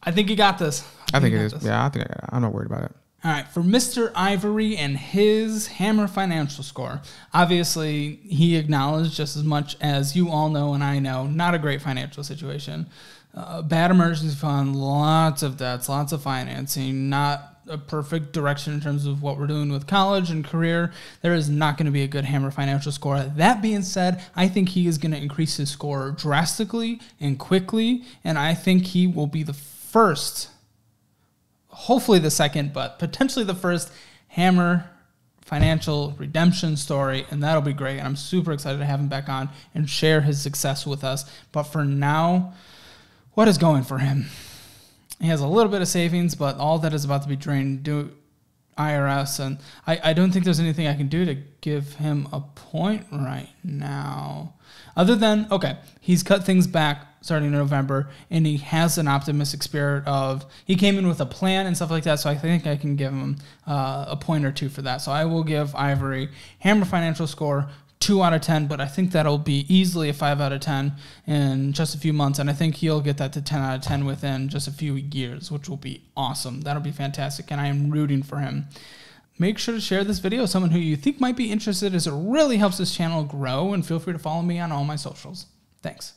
I think you got this. I think it is. Yeah, I think I got it. I'm not worried about it. All right. For Mr. Ivory and his Hammer financial score, obviously he acknowledged, just as much as you all know and I know, not a great financial situation. Bad emergency fund, lots of debts, lots of financing, not a perfect direction in terms of what we're doing with college and career. There is not going to be a good Hammer financial score. That being said, I think he is going to increase his score drastically and quickly, and I think he will be the first, hopefully the second, but potentially the first Hammer financial redemption story, and that'll be great. And I'm super excited to have him back on and share his success with us. But for now, what is going for him? He has a little bit of savings, but all that is about to be drained due IRS, and I don't think there's anything I can do to give him a point right now. Other than, okay, he's cut things back starting in November, and he has an optimistic spirit of, he came in with a plan and stuff like that, so I think I can give him a point or two for that. So I will give Ivory Hammer financial score 2 out of 10, but I think that'll be easily a 5 out of 10 in just a few months, and I think he'll get that to 10 out of 10 within just a few years, which will be awesome. That'll be fantastic, and I am rooting for him. Make sure to share this video with someone who you think might be interested, as it really helps this channel grow, and feel free to follow me on all my socials. Thanks.